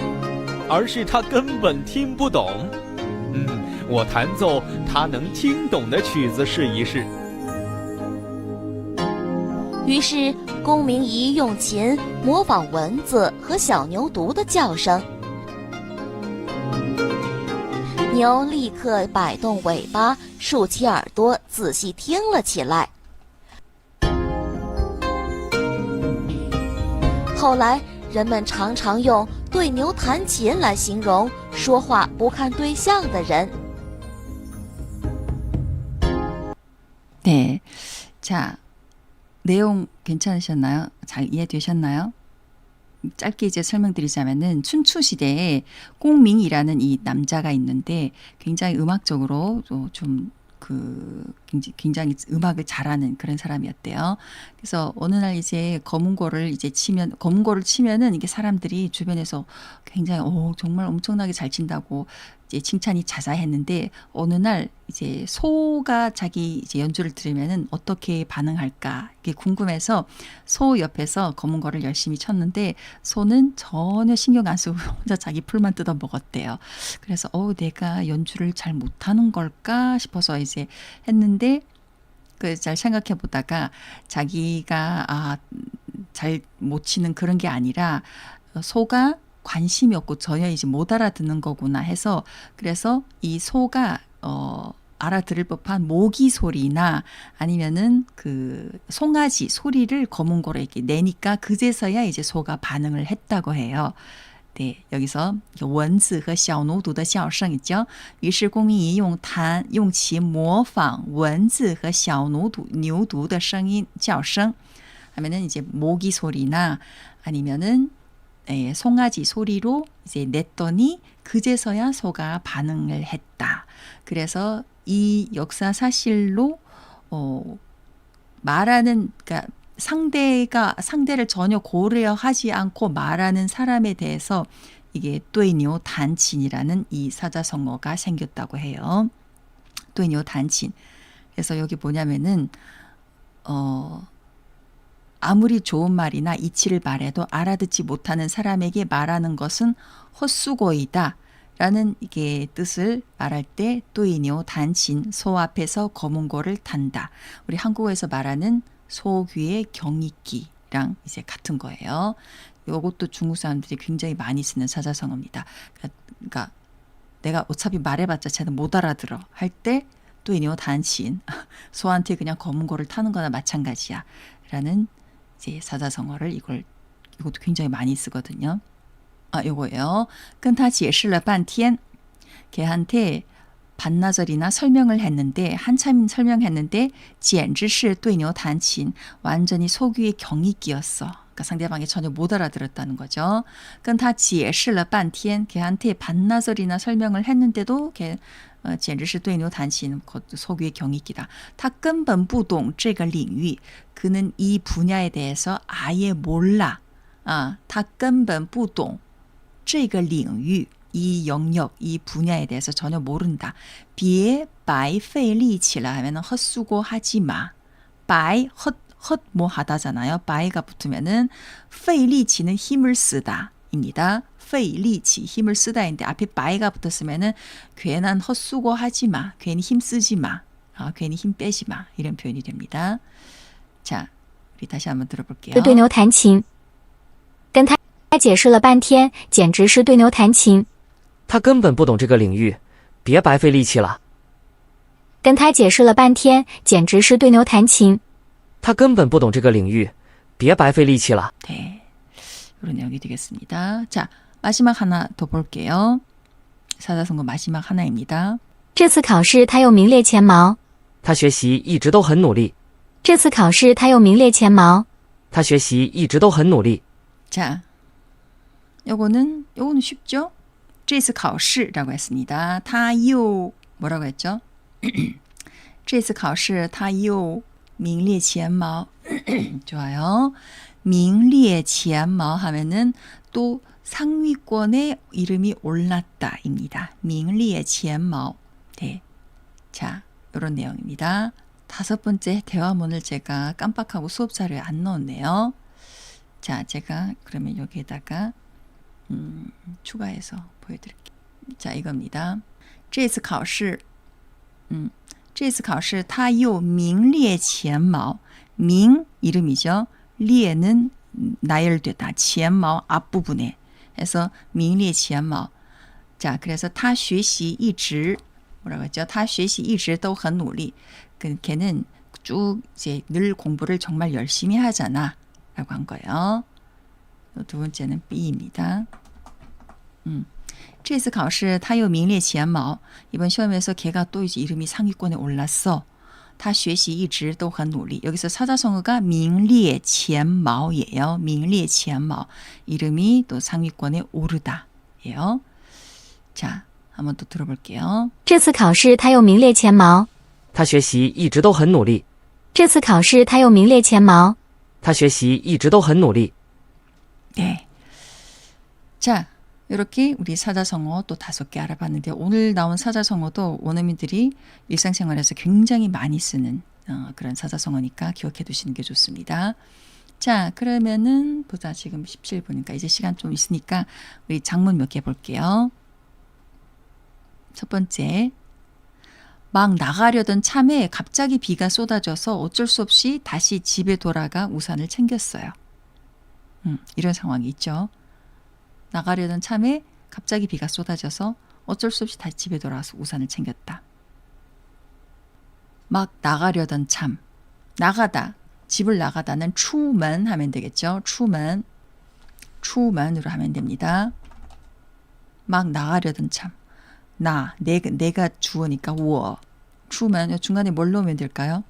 而是他根本听不懂。我弹奏他能听懂的曲子试一试。于是，公明仪用琴模仿蚊子和小牛犊的叫声，牛立刻摆动尾巴，竖起耳朵，仔细听了起来。后来，人们常常用对牛弹琴来形容说话不看对象的人。 네, 자, 내용 괜찮으셨나요? 잘 이해되셨나요? 짧게 이제 설명드리자면은 춘추시대에 공밍이라는 이 남자가 있는데 굉장히 음악적으로 좀 그 굉장히 음악을 잘하는 그런 사람이었대요. 그래서 어느 날 이제 검은고를 치면은 이게 사람들이 주변에서 굉장히 정말 엄청나게 잘 친다고 이제 칭찬이 자자했는데 어느 날 이제 소가 자기 이제 연주를 들으면은 어떻게 반응할까 이게 궁금해서 소 옆에서 검은고를 열심히 쳤는데 소는 전혀 신경 안 쓰고 혼자 자기 풀만 뜯어 먹었대요. 그래서 내가 연주를 잘 못하는 걸까 싶어서 이제 했는데 잘 생각해 보다가 자기가 잘 못 치는 그런 게 아니라 소가 관심이 없고 전혀 이제 못 알아듣는 거구나 해서 그래서 이 소가 알아들을 법한 모기 소리나 아니면은 그 송아지 소리를 검은고로 이렇게 내니까 그제서야 이제 소가 반응을 했다고 해요. 네, 여기서 蚊子和小奴读的笑声 있죠. 于是公民仪用其模仿蚊子和小牛读的声音叫声 하면은 이제 모기 소리나 아니면은 송아지 소리로 이제 냈더니 그제서야 소가 반응을 했다. 그래서 이 역사 사실로 말하는 그러니까 상대를 전혀 고려하지 않고 말하는 사람에 대해서 이게 对牛弹琴이라는 이 사자성어가 생겼다고 해요. 对牛弹琴. 그래서 여기 뭐냐면은 아무리 좋은 말이나 이치를 말해도 알아듣지 못하는 사람에게 말하는 것은 헛수고이다 라는 이게 뜻을 말할 때 对牛弹琴, 소 앞에서 검은고를 단다. 우리 한국어에서 말하는 소 귀의 경익기랑 이제 같은 거예요. 이것도 중국 사람들이 굉장히 많이 쓰는 사자성어입니다. 그러니까 내가 어차피 말해봤자 쟤는 못 알아들어 할 때 对牛弹琴, 소한테 그냥 검은고를 타는 거나 마찬가지야 라는 이제 사자성어를 이것도 굉장히 많이 쓰거든요. 요거예요. 跟他解释了半天, 걔한테 반나절이나 설명을 했는데 한참 설명했는데 简直是对牛弹琴, 완전히 소귀의 경익기였어. 그러니까 상대방이 전혀 못 알아들었다는 거죠. 跟他解释了半天, 걔한테 반나절이나 설명을 했는데도 걔 简直是对牛弹琴, 그것도 소귀의 경익기다. 他根本不懂这个领域, 그는 이 분야에 대해서 아예 몰라. 他根本不懂这个领域, 이 영역, 이 분야에 대해서 전혀 모른다. 别白费力气了 하면 헛수고 하지 마. 白 헛 뭐 하다잖아요. 白가 붙으면은 费力气는 힘을 쓰다 입니다. 费力气 힘을 쓰다인데 앞에 白가 붙었으면은 괜한 헛수고 하지 마. 괜히 힘 쓰지 마. 괜히 힘 빼지 마. 이런 표현이 됩니다. 자, 우리 다시 한번 들어볼게요. 对牛弹琴，跟他解释了半天，简直是对牛弹琴。他根本不懂这个领域，别白费力气了。跟他解释了半天，简直是对牛弹琴。他根本不懂这个领域，别白费力气了。 네, 이런 내용이 되겠습니다. 자, 마지막 하나 더 볼게요. 사자성어 마지막 하나입니다. 这次考试他又名列前茅。他学习一直都很努力。这次考试他又名列前茅。他学习一直都很努力。 자, 요거는 쉽죠? 这次考试라고 했습니다. 他又 뭐라고 했죠? 这次考试他又名列前茅. 좋아요. 名列前茅 하면은 또 상위권에 이름이 올랐다입니다. 名列前茅. 네. 자, 이런 내용입니다. 5번째 대화문을 제가 깜빡하고 수업 자료에 안 넣었네요. 자, 제가 그러면 여기에다가 추가해서 보여드릴게요. 자, 이겁니다. 这次考试这次考试他又名列前茅. 명 이름이죠. 리에는 나열되다. 前茅 앞부분에. 해서 名列前茅. 자, 그래서 他学习一直 뭐라고 했죠? 他学习一直都很努力. 걔는 쭉 이제 늘 공부를 정말 열심히 하잖아. 라고 한 거예요. 두 번째는 B입니다. 这次考试他又名列前茅. 이번 시험에서 걔가 또 이제 이름이 상위권에 올랐어. 他学习一直都很努力. 여기서 사자성어가 名列前茅예요. 名列前茅. 이름이 또 상위권에 오르다 예요. 자, 한번 또 들어볼게요. 这次考试他又名列前茅。他学习一直都很努力。这次考试他又名列前茅。他学习一直都很努力。 네. 자, 이렇게 우리 사자성어 또 5개 알아봤는데 오늘 나온 사자성어도 원어민들이 일상생활에서 굉장히 많이 쓰는 그런 사자성어니까 기억해 두시는 게 좋습니다. 자, 그러면은 보자. 지금 17분이니까 이제 시간 좀 있으니까 우리 장문 몇 개 볼게요. 첫 번째, 막 나가려던 참에 갑자기 비가 쏟아져서 어쩔 수 없이 다시 집에 돌아가 우산을 챙겼어요. 이런 상황이 있죠. 나가려던 참에 갑자기 비가 쏟아져서 어쩔 수 없이 다시 집에 돌아와서 우산을 챙겼다. 막 나가려던 참, 나가다, 집을 나가다는 출문 하면 되겠죠. 출문, 출문으로 하면 됩니다. 막 나가려던 참, 내가 주어니까 我 출문 중간에 뭘 넣으면 될까요?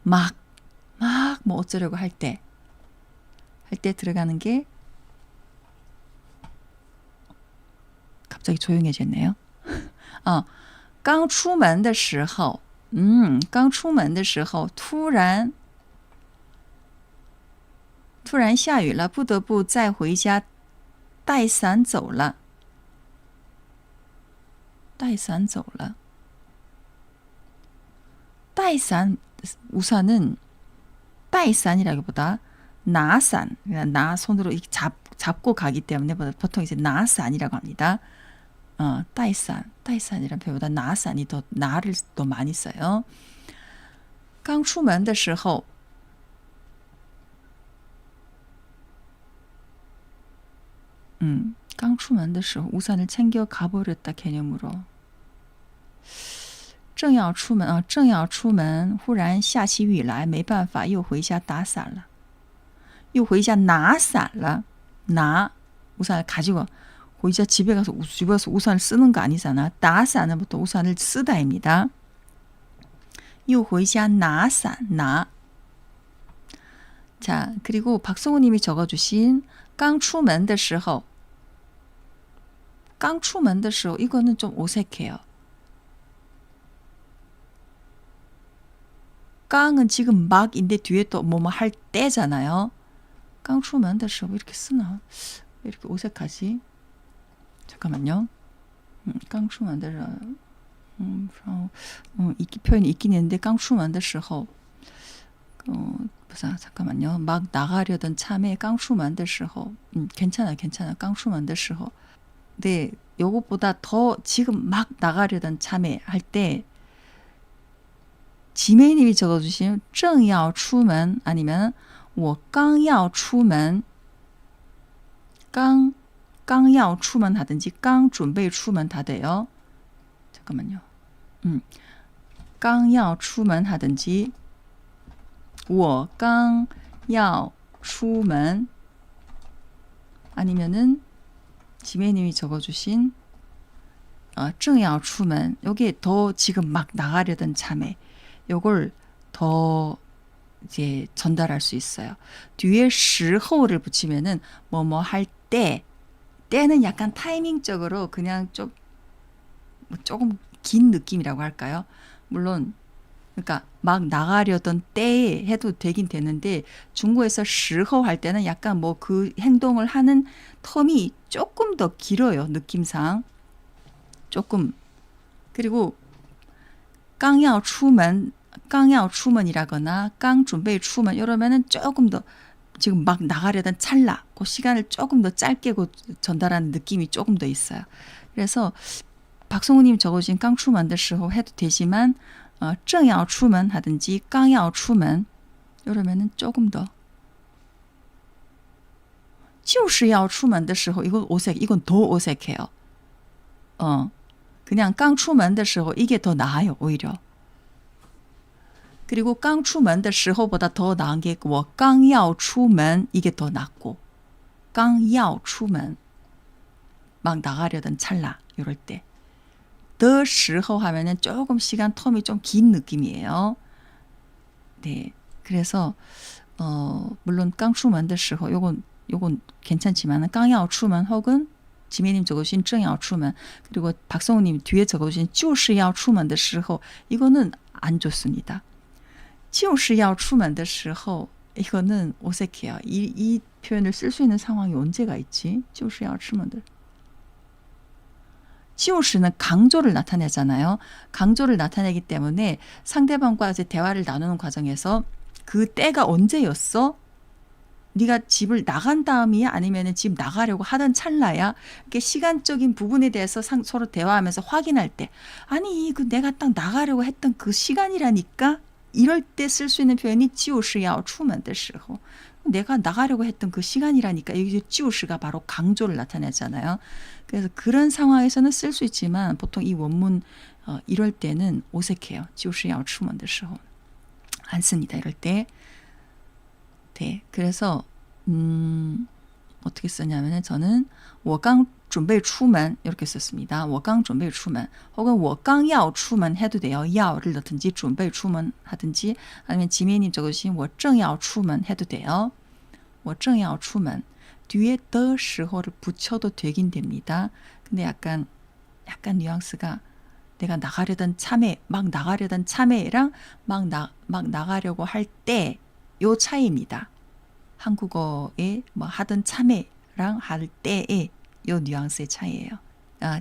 막 뭐 어쩌려고 할 때 들어가는 게 갑자기 조용해졌네요. 刚出门的时候刚出门的时候突然下雨了，不得不再回家带伞走了。带伞走了。带伞 우산은 带伞이라기보다 나산, 나 손으로 잡고 가기 때문에 보통 이제 나산이라고 합니다. 带伞, 带伞이라는 표현보다 나산이 더 나를 더 많이 써요. 刚出门的时候 刚出门的时候 우산을 챙겨 가버렸다 개념으로 正要出门忽然下起雨来没办法又回家打伞了 又回家拿伞了 우산을 가지고 回家 집에 가서 우산을 쓰는 거 아니잖아. 打伞은 보통 우산을 쓰다입니다. 又回家拿伞 자, 그리고 박성우 님이 적어주신 刚出门的时候 刚出门的时候 이거는 좀 어색해요. 깡은 지금 막인데 뒤에 또 뭐뭐 할 때잖아요. 刚出门的时候 이렇게 쓰나? 왜 이렇게 어색하지? 잠깐만요. 刚出门的时候 표현이 있긴 했는데 刚出门的时候 잠깐만요. 막 나가려던 참에 刚出门的时候 괜찮아. 刚出门的时候 네, 요것보다 더 지금 막 나가려던 참에 할 때 지메이님이 적어주신 正要出门 아니면 我刚要出门 刚要出门 하든지 刚准备出门 다 돼요. 잠깐만요. 刚要出门 하든지 我刚要出门 아니면은 지메이님이 적어주신 正要出门 여기에 더 지금 막 나가려던 참에 요걸 더 이제 전달할 수 있어요. 뒤에 时候를 붙이면은 뭐뭐 할 때, 때는 약간 타이밍적으로 그냥 조금 긴 느낌이라고 할까요? 물론 그러니까 막 나가려던 때에 해도 되긴 되는데 중국에서 时候할 때는 약간 뭐 그 행동을 하는 텀이 조금 더 길어요. 느낌상. 조금. 그리고 刚要出门 이라거나 刚准备出门 이러면은 조금 더 지금 막 나가려던 찰나 그 시간을 조금 더 짧게 전달하는 느낌이 조금 더 있어요. 그래서 박성우님 적어주신 刚出门的时候 해도 되지만 正要出门 하든지 刚要出门 이러면은 조금 더 就是要出门的时候 이건 더 어색해요. 그냥 刚出门的时候 이게 더 나아요. 오히려. 그리고 刚出门的时候보다 더 나은 게 我刚要出门 이게 더 낫고 刚要出门 막 나가려던 찰나 이럴 때 的时候 하면은 조금 시간 텀이 좀 긴 느낌이에요. 네, 그래서 물론 刚出门的时候 요건 괜찮지만 刚要出门 혹은 지메님 적으신 正要出门 그리고 박성우님 뒤에 적어주신 就是要出门的时候 이거는 안 좋습니다. 就是要出门的时候 이거는 어색해요. 이 표현을 쓸 수 있는 상황이 언제가 있지? 就是要出门的 지오시는 강조를 나타내잖아요. 강조를 나타내기 때문에 상대방과 이제 대화를 나누는 과정에서 그 때가 언제였어? 네가 집을 나간 다음이야? 아니면 집 나가려고 하던 찰나야? 이렇게 시간적인 부분에 대해서 서로 대화하면서 확인할 때 아니 그 내가 딱 나가려고 했던 그 시간이라니까? 이럴 때 쓸 수 있는 표현이 就是要出门的时候 내가 나가려고 했던 그 시간이라니까 여기 就是가 바로 강조를 나타내잖아요. 그래서 그런 상황에서는 쓸 수 있지만 보통 이 원문 이럴 때는 어색해요. 就是要出门的时候 안 씁니다. 이럴 때. 네, 그래서 어떻게 쓰냐면은 저는 我刚准备出门 이렇게 썼습니다. 我刚准备出门 혹은 我刚要出门 해도 돼요. 要를 넣든지 准备出门 하든지 아니면 지민님 적으신 我正要出门 해도 돼요. 我正要出门 뒤에 the时候를 붙여도 되긴 됩니다. 근데 약간 뉘앙스가 내가 나가려던 참에 막 나가려던 참에랑 막 나가려고 할 때 요 차이입니다. 한국어에 뭐 하던 참에랑 할 때의 요 뉘앙스의 차이예요.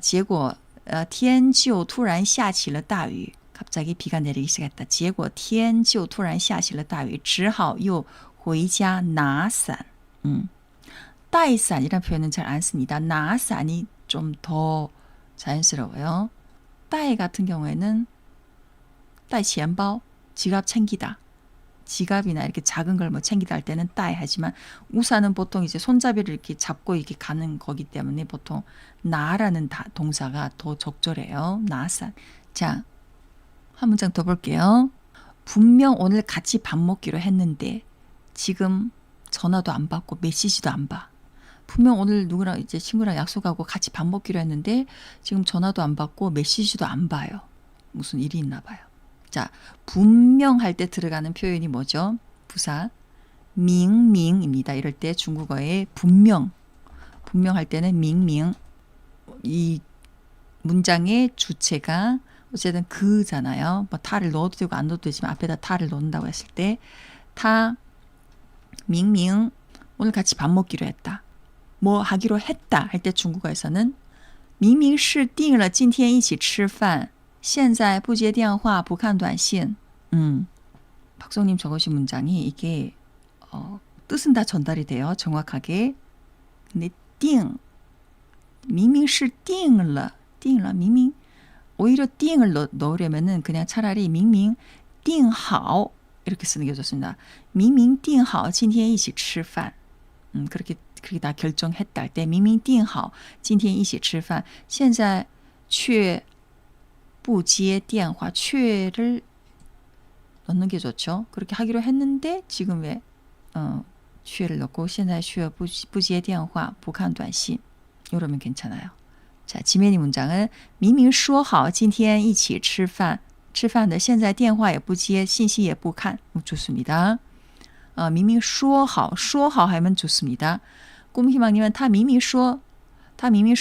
结果天就突然下起了大雨 갑자기 비가 내리기 시작했다. 结果天就突然下起了大雨只好又回家拿伞 带伞이라는 표현은 잘 안 씁니다. 나산이 좀 더 자연스러워요. 带 같은 경우에는 带钱包 지갑 챙기다. 지갑이나 이렇게 작은 걸 뭐 챙기다 할 때는 带 하지만 우산은 보통 이제 손잡이를 이렇게 잡고 이렇게 가는 거기 때문에 보통 나라는 동사가 더 적절해요. 나산. 자, 한 문장 더 볼게요. 분명 오늘 같이 밥 먹기로 했는데 지금 전화도 안 받고 메시지도 안 봐. 분명 오늘 누구랑 이제 친구랑 약속하고 같이 밥 먹기로 했는데 지금 전화도 안 받고 메시지도 안 봐요. 무슨 일이 있나 봐요. 자, 분명할 때 들어가는 표현이 뭐죠? 부사 밍밍입니다. 이럴 때 중국어의 분명할 때는 밍밍. 이 문장의 주체가 어쨌든 그잖아요. 뭐 타를 넣어도 되고 안 넣어도 되지만 앞에다 타를 넣는다고 했을 때 타 밍밍 오늘 같이 밥 먹기로 했다. 뭐 하기로 했다 할 때 중국어에서는 明明是定了今天一起吃饭现在不接电话不看短信 박성님 적으신 문장이 이게 뜻은 다 전달이 돼요. 정확하게. 근데 定明明是定了 明明 오히려 定을 넣으려면은 그냥 차라리 明明定好 이렇게 쓰는 게 좋습니다. 明明定好今天一起吃饭 그렇게 다 결정했다 할 때 明明定好今天一起吃饭现在却不接电话 却를 넣는 게 좋죠. 그렇게 하기로 했는데 지금 왜 却를 넣고 现在却不接电话不看短信 이러면 괜찮아요. 자, 지메니 문장은 明明说好今天一起吃饭的现在电话也不接信息也不看 좋습니다. 明明说好하면 좋습니다. 꿈희망님은 他明明说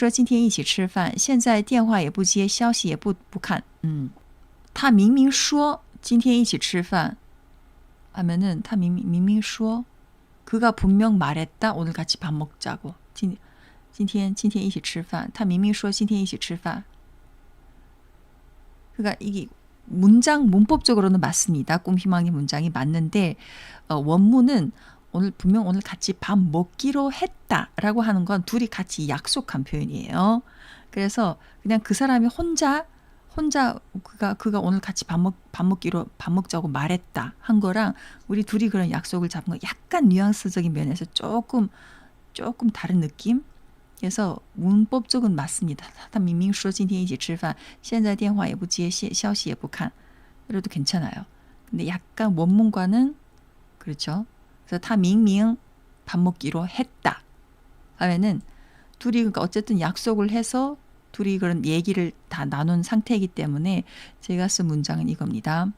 今天一起吃饭现在电话也不接消息也不看他明明说今天一起吃饭 하면은 他明明说 그가 분명 말했다 오늘 같이 밥 먹자고 今天一起吃饭他明明说今天一起吃饭 그러니까 이게 문법적으로는 맞습니다. 꿈희망님 문장이 맞는데 원문은 분명 오늘 같이 밥 먹기로 했다라고 하는 건 둘이 같이 약속한 표현이에요. 그래서 그냥 그 사람이 혼자 그가 오늘 같이 밥 먹자고 말했다 한 거랑 우리 둘이 그런 약속을 잡은 거 약간 뉘앙스적인 면에서 조금 다른 느낌? 그래서 문법적은 맞습니다. 他明明说今天一起吃饭现在电话也不接消息也不看 그래도 괜찮아요. 근데 약간 원문과는 그렇죠. 그래서 他明明밥 먹기로 했다 하면은 둘이 그러니까 어쨌든 약속을 해서 둘이 그런 얘기를 다 나눈 상태이기 때문에 제가 쓴 문장은 이겁니다.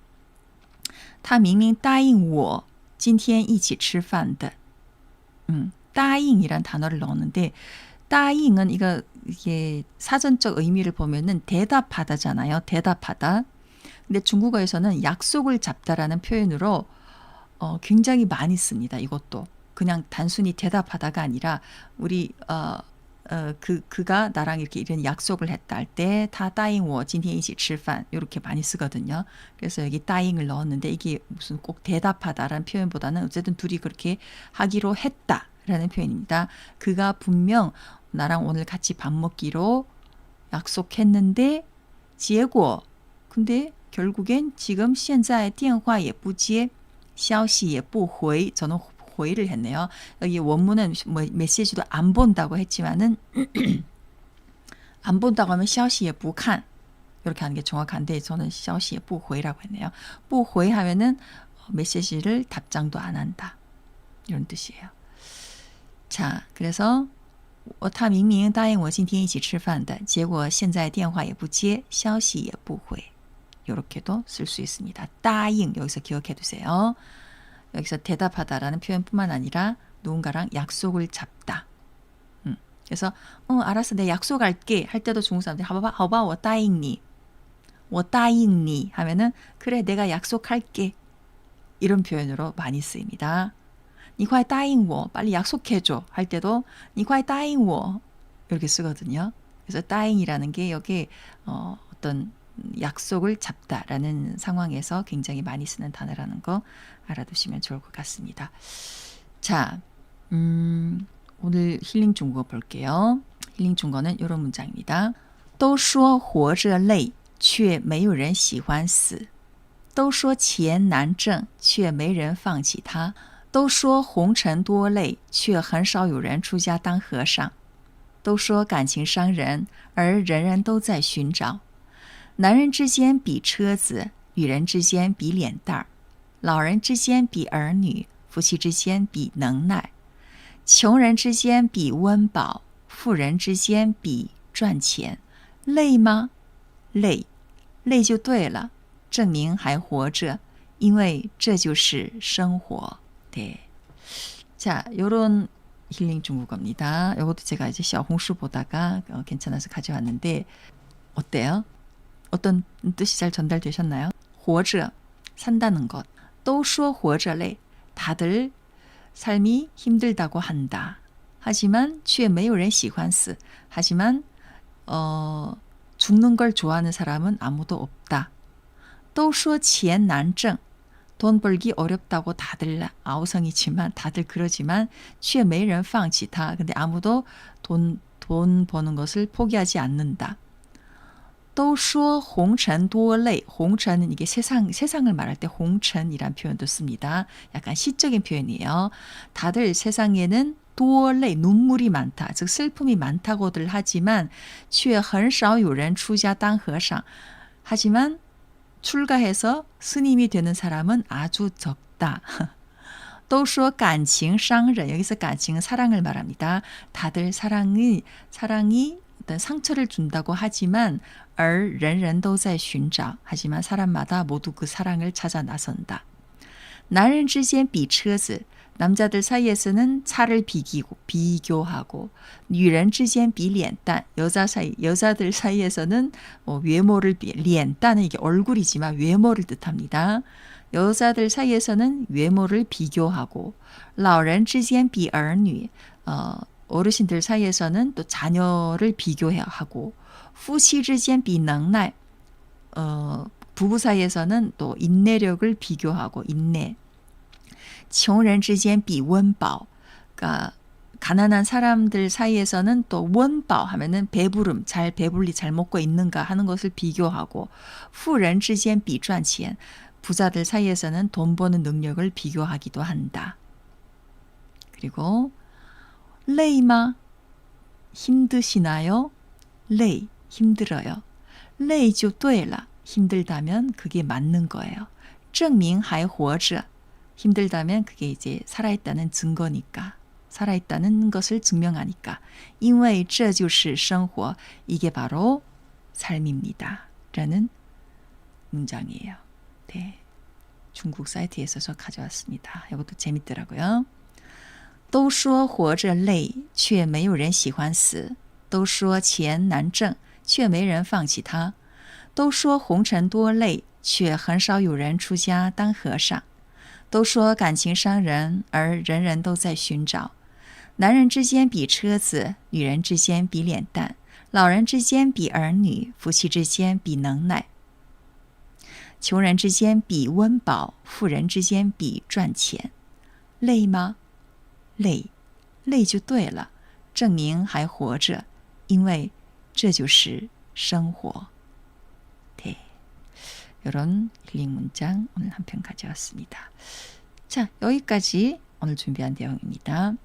他明明答应我今天一起吃饭的 答应이란 단어를 넣었는데 따잉은 이게 사전적 의미를 보면은 대답하다잖아요. 대답하다. 근데 중국어에서는 약속을 잡다라는 표현으로 굉장히 많이 씁니다. 이것도 그냥 단순히 대답하다가 아니라 우리 그가 나랑 이렇게 이런 약속을 했다 할 때 다 따잉 워今天一起吃饭 이렇게 많이 쓰거든요. 그래서 여기 따잉을 넣었는데 이게 무슨 꼭 대답하다라는 표현보다는 어쨌든 둘이 그렇게 하기로 했다라는 표현입니다. 그가 분명 나랑 오늘 같이 밥 먹기로 약속했는데 结果 근데 결국엔 지금 现在电话也不接消息也不回 저는 회를 했네요. 여기 원문은 뭐 메시지도 안 본다고 했지만은 안 본다고 하면 消息也不看 이렇게 하는 게 정확한데 저는 消息也不回라고 했네요. 不回 하면은 메시지를 답장도 안 한다. 이런 뜻이에요. 자, 그래서 他明明答应我今天一起吃饭的结果现在电话也不接消息也不回 이렇게도 쓸 수 있습니다. 答应 여기서 기억해 두세요. 여기서 대답하다라는 표현뿐만 아니라 누군가랑 약속을 잡다. 그래서 알았어 내가 약속할게 할 때도 중국 사람들이 好吧我答应你我答应你 하면은 그래 내가 약속할게 이런 표현으로 많이 쓰입니다. 你快答应我 빨리 약속해줘 할 때도 你快答应我 이렇게 쓰거든요. 그래서 答应이라는 게 여기 어떤 약속을 잡다라는 상황에서 굉장히 많이 쓰는 단어라는 거 알아두시면 좋을 것 같습니다. 자, 오늘 힐링 중국어 볼게요. 힐링 중국어는 이런 문장입니다. 都说活着累却没有人喜欢死都说钱难挣却没人放弃它都说红尘多累却很少有人出家当和尚都说感情伤人而人人都在寻找男人之间比车子女人之间比脸蛋老人之间比儿女夫妻之间比能耐穷人之间比温饱富人之间比赚钱累吗累累就对了证明还活着因为这就是生活네. 자, 요런 힐링 중국어입니다. 요것도 제가 이제 샤오홍슈 보다가 괜찮아서 가져왔는데 어때요? 어떤 뜻이 잘 전달되셨나요? 活着 산다는 것. 都说活着累 다들 삶이 힘들다고 한다. 하지만 却没有人喜欢死 하지만 죽는 걸 좋아하는 사람은 아무도 없다. 都说钱难挣 돈 벌기 어렵다고 다들 아우성이지만 다들 그러지만 却没人放弃它 근데 아무도 돈 버는 것을 포기하지 않는다. 都说红尘多累 红尘은 이게 세상을 말할 때 홍천이란 표현도 씁니다. 약간 시적인 표현이에요. 다들 세상에는 多累 눈물이 많다. 즉 슬픔이 많다고들 하지만 却很少有人出家当和尚 하지만 출가해서 스님이 되는 사람은 아주 적다. 都说感情伤人 여기서感情은 사랑을 말합니다. 다들 사랑이 어떤 상처를 준다고 하지만 而人人都在寻找 하지만 사람마다 모두 그 사랑을 찾아 나선다. 男人之间比车子 남자들 사이에서는 차를 비교하고 女人之间比脸蛋 여자들 사이에서는 외모를 脸蛋은 이게 얼굴이지만 외모를 뜻합니다. 여자들 사이에서는 외모를 비교하고 老人之间比儿女 어르신들 사이에서는 또 자녀를 비교하고 夫妻之间比能耐 부부 사이에서는 또 인내력을 비교하고 인내 穷人之间比温饱 그러니까 가난한 사람들 사이에서는 또 원饱 하면은 배부름, 배불리 잘 먹고 있는가 하는 것을 비교하고 富人之间比赚钱 부자들 사이에서는 돈 버는 능력을 비교하기도 한다. 그리고 累吗? 힘드시나요? 累, 힘들어요. 累就对了. 힘들다면 그게 맞는 거예요. 证明还活着. 힘들다면 그게 이제 살아있다는 증거니까. 살아있다는 것을 증명하니까. 因为这就是生活. 이게 바로 삶입니다. 라는 문장이에요. 네, 중국 사이트에서 저 가져왔습니다. 이것도 재밌더라고요. 都说活着累却没有人喜欢死都说钱难挣却没人放弃它都说红尘多累却很少有人出家当和尚。都说感情伤人，而人人都在寻找。男人之间比车子，女人之间比脸蛋，老人之间比儿女，夫妻之间比能耐，穷人之间比温饱，富人之间比赚钱。累吗？累，累就对了，证明还活着，因为这就是生活。 네, 이런 힐링 문장 오늘 한 편 가져왔습니다. 자, 여기까지 오늘 준비한 내용입니다.